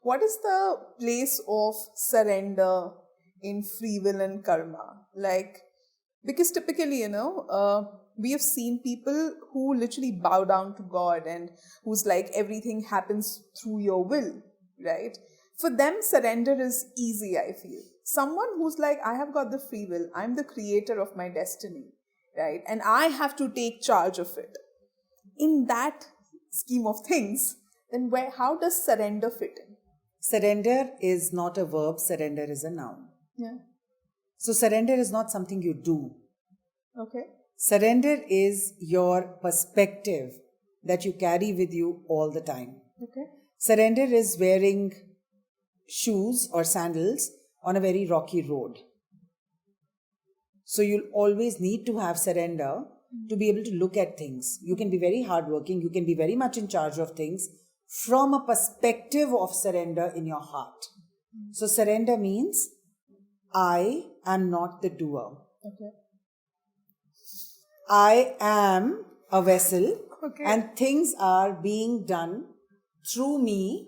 what is the place of surrender in free will and karma? Like, because typically, we have seen people who literally bow down to God and who's like everything happens through your will, right? For them, surrender is easy, I feel. Someone who's like, I have got the free will, I'm the creator of my destiny, right? And I have to take charge of it. In that scheme of things, then how does surrender fit in? Surrender is not a verb, surrender is a noun. Yeah. So surrender is not something you do. Okay. Surrender is your perspective that you carry with you all the time. Okay. Surrender is wearing shoes or sandals on a very rocky road. So you'll always need to have surrender to be able to look at things. You can be very hardworking, you can be very much in charge of things from a perspective of surrender in your heart. So surrender means I am not the doer. Okay. I am a vessel, Okay. and things are being done through me,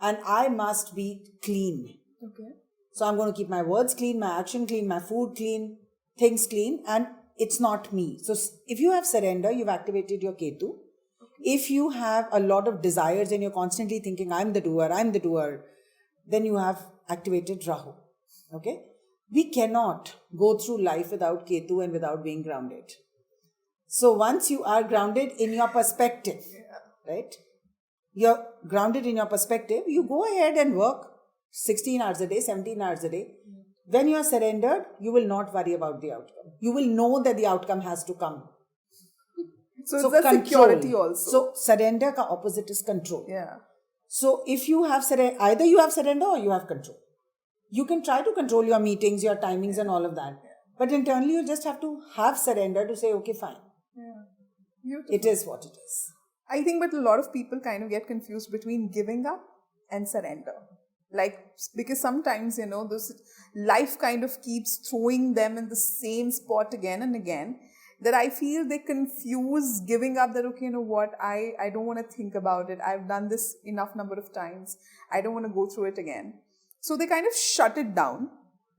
and I must be clean. Okay. So I'm going to keep my words clean, my action clean, my food clean, things clean, and it's not me. So if you have surrender, you've activated your Ketu. If you have a lot of desires and you're constantly thinking, I'm the doer, then you have activated Rahu. Okay? We cannot go through life without Ketu and without being grounded. So once you are grounded in your perspective, right? You're grounded in your perspective, you go ahead and work 16 hours a day, 17 hours a day. When you are surrendered, you will not worry about the outcome. You will know that the outcome has to come. So it's a security also. So surrender ka opposite is control. Yeah. So if you have surrender, either you have surrender or you have control. You can try to control your meetings, your timings and all of that. But internally you just have to have surrender to say, okay, fine. Yeah. Beautiful. It is what it is. I think, but a lot of people kind of get confused between giving up and surrender. Like, because sometimes, this life kind of keeps throwing them in the same spot again and again, that I feel they confuse giving up, that, okay, you know what, I don't want to think about it. I've done this enough number of times. I don't want to go through it again. So they kind of shut it down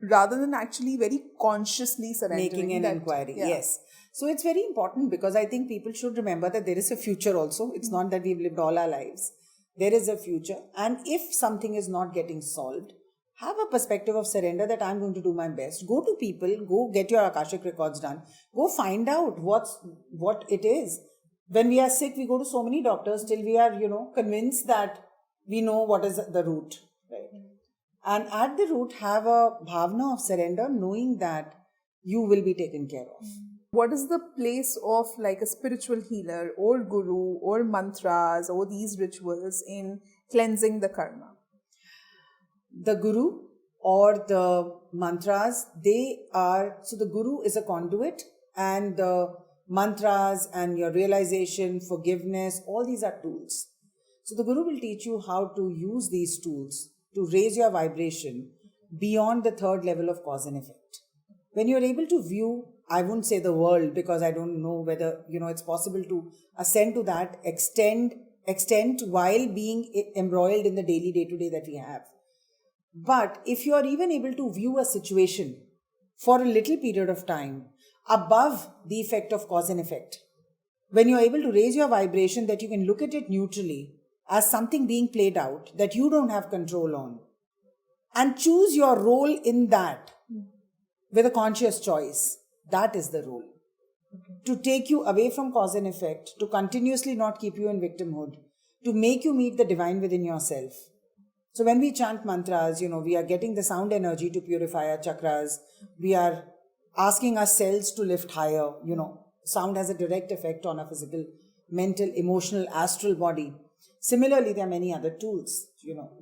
rather than actually very consciously surrendering. Making an inquiry, yeah. Yes. So it's very important because I think people should remember that there is a future also. It's not that we've lived all our lives. There is a future. And if something is not getting solved, have a perspective of surrender that I'm going to do my best. Go to people, go get your Akashic records done. Go find out what it is. When we are sick, we go to so many doctors till we are, convinced that we know what is the root. Right? And at the root, have a bhavna of surrender, knowing that you will be taken care of. What is the place of like a spiritual healer or guru or mantras or these rituals in cleansing the karma? The guru or the mantras, so the guru is a conduit, and the mantras and your realization, forgiveness, all these are tools. So the guru will teach you how to use these tools to raise your vibration beyond the third level of cause and effect. When you're able to view, I wouldn't say the world, because I don't know whether, it's possible to ascend to that extent while being embroiled in the daily day-to-day that we have. But if you are even able to view a situation for a little period of time above the effect of cause and effect, when you're able to raise your vibration that you can look at it neutrally as something being played out that you don't have control on, and choose your role in that with a conscious choice, that is the role. To take you away from cause and effect, to continuously not keep you in victimhood, to make you meet the divine within yourself. So when we chant mantras, we are getting the sound energy to purify our chakras. We are asking our cells to lift higher. Sound has a direct effect on our physical, mental, emotional, astral body. Similarly, there are many other tools.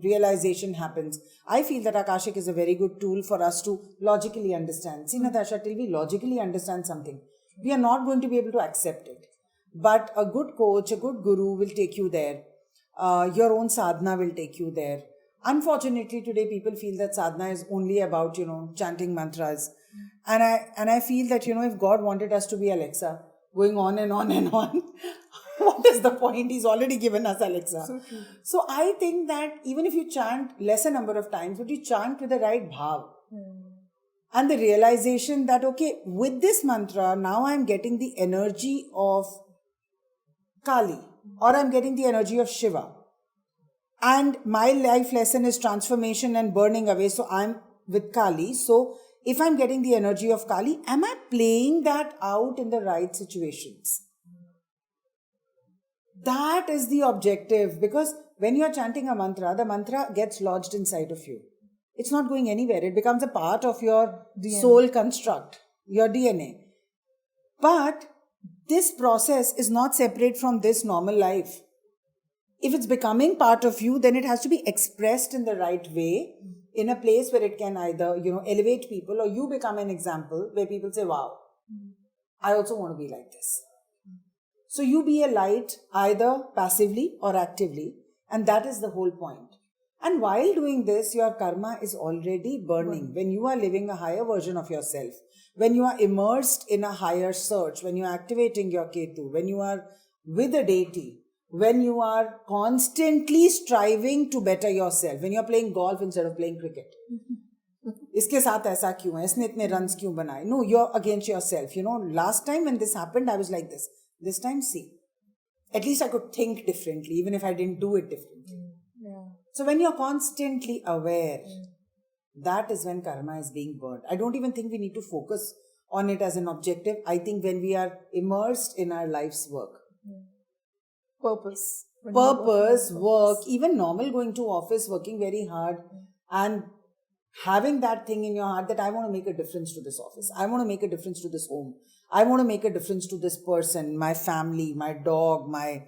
Realization happens. I feel that Akashic is a very good tool for us to logically understand. See, Natasha, till we logically understand something, we are not going to be able to accept it. But a good coach, a good guru will take you there. Your own sadhana will take you there. Unfortunately, today people feel that sadhana is only about, chanting mantras. And I feel that, if God wanted us to be Alexa, going on and on and on, what is the point? He's already given us Alexa. So true. So I think that even if you chant lesser number of times, but you chant with the right bhav. And the realization that, okay, with this mantra, now I'm getting the energy of Kali, or I'm getting the energy of Shiva. And my life lesson is transformation and burning away. So I'm with Kali. So if I'm getting the energy of Kali, am I playing that out in the right situations? That is the objective, because when you're chanting a mantra, the mantra gets lodged inside of you. It's not going anywhere. It becomes a part of your soul construct, your DNA. But this process is not separate from this normal life. If it's becoming part of you, then it has to be expressed in the right way, in a place where it can either, elevate people, or you become an example where people say, wow, I also want to be like this. So you be a light either passively or actively, and that is the whole point. And while doing this, your karma is already burning. When you are living a higher version of yourself, when you are immersed in a higher search, when you are activating your Ketu, when you are with a deity, when you are constantly striving to better yourself, when you are playing golf instead of playing cricket. इसके साथ ऐसा क्यों है? इसने इतने runs क्यों बनाए? No, you're against yourself. Last time when this happened, I was like this. This time, see. At least I could think differently, even if I didn't do it differently. Yeah. So when you're constantly aware, that is when karma is being burnt. I don't even think we need to focus on it as an objective. I think when we are immersed in our life's work. Purpose. Purpose, work, even normal going to office, working very hard, and having that thing in your heart that I want to make a difference to this office. I want to make a difference to this home. I want to make a difference to this person, my family, my dog, my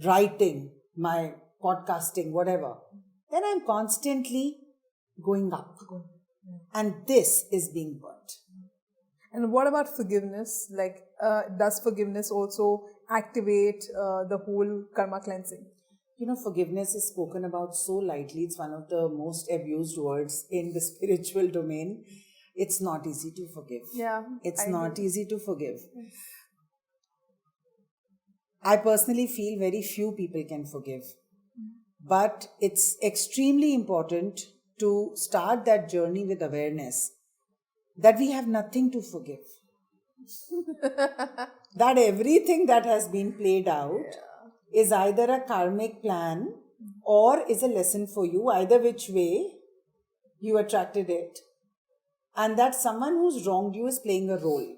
writing, my podcasting, whatever. Then I'm constantly going up. And this is being burnt. And what about forgiveness? Like, does forgiveness also activate the whole karma cleansing? Forgiveness is spoken about so lightly. It's one of the most abused words in the spiritual domain. It's not easy to forgive. Yeah. It's not easy to forgive. I personally feel very few people can forgive. But it's extremely important to start that journey with awareness that we have nothing to forgive. That everything that has been played out is either a karmic plan or is a lesson for you, either which way you attracted it. And that someone who's wronged you is playing a role.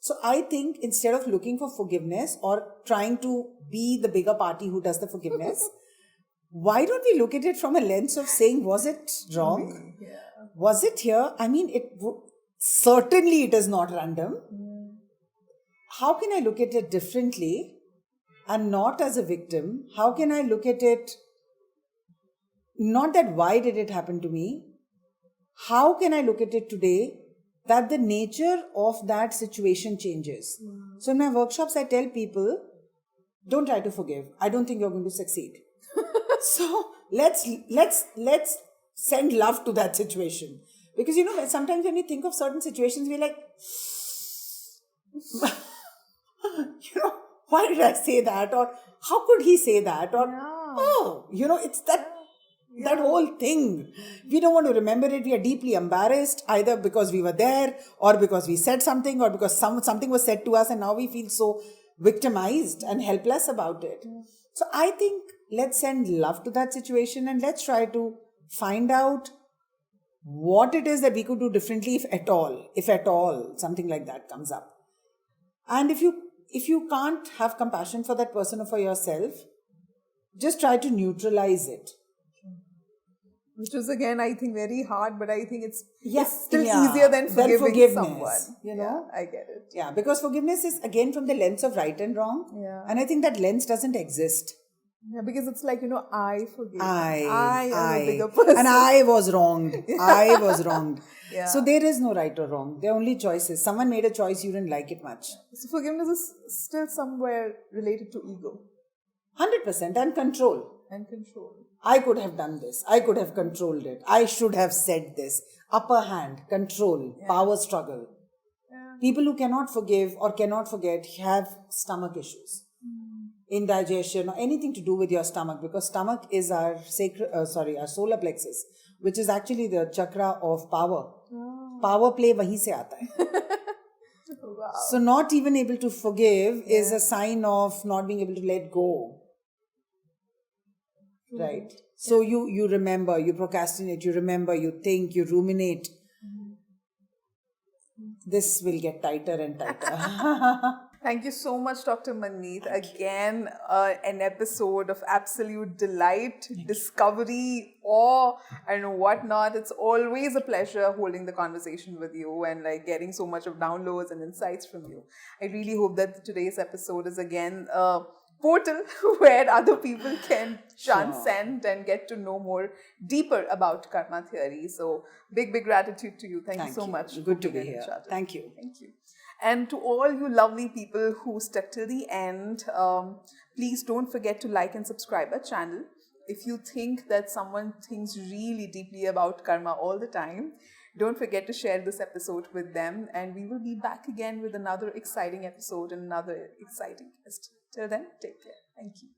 So I think instead of looking for forgiveness or trying to be the bigger party who does the forgiveness, why don't we look at it from a lens of saying, was it wrong? Yeah. Was it here? I mean, certainly it is not random. How can I look at it differently and not as a victim? How can I look at it, not that why did it happen to me? How can I look at it today that the nature of that situation changes? So in my workshops, I tell people, don't try to forgive. I don't think you're going to succeed. So let's send love to that situation. Because sometimes when we think of certain situations, we're like, why did I say that? Or how could he say that? Or, it's that whole thing. We don't want to remember it. We are deeply embarrassed, either because we were there or because we said something or because something was said to us and now we feel so victimized and helpless about it. So I think let's send love to that situation and let's try to find out what it is that we could do differently, if at all, something like that comes up. And if you can't have compassion for that person or for yourself, just try to neutralize it. Which is again, I think, very hard, but I think it's still easier than forgiving someone. Yeah, I get it. Yeah, because forgiveness is again from the lens of right and wrong. Yeah. And I think that lens doesn't exist. Yeah, because it's like, I forgive. I am a bigger person. And I was wronged. I was wronged. Yeah. So there is no right or wrong. There are only choices. Someone made a choice, you didn't like it much. So forgiveness is still somewhere related to ego. 100%. And control. And control. I could have done this. I could have controlled it. I should have said this. Upper hand, control, power struggle. Yeah. People who cannot forgive or cannot forget have stomach issues. indigestion or anything to do with your stomach, because stomach is our our solar plexus, which is actually the chakra of power. Power play wahi se aata hai. Wow. So not even able to forgive is a sign of not being able to let go. Right. So you remember, you procrastinate, you remember, you think, you ruminate. This will get tighter and tighter. Thank you so much, Dr. Manmeet. Again, an episode of absolute delight, discovery, awe, and whatnot. It's always a pleasure holding the conversation with you and like getting so much of downloads and insights from you. I really hope that today's episode is again a portal where other people can transcend and get to know more deeper about karma theory. So big gratitude to you. Thank you so much. Good to for be being here. in Charter. Thank you. Thank you. And to all you lovely people who stuck till the end, please don't forget to like and subscribe our channel. If you think that someone thinks really deeply about karma all the time, don't forget to share this episode with them. And we will be back again with another exciting episode and another exciting guest. Till then, take care. Thank you.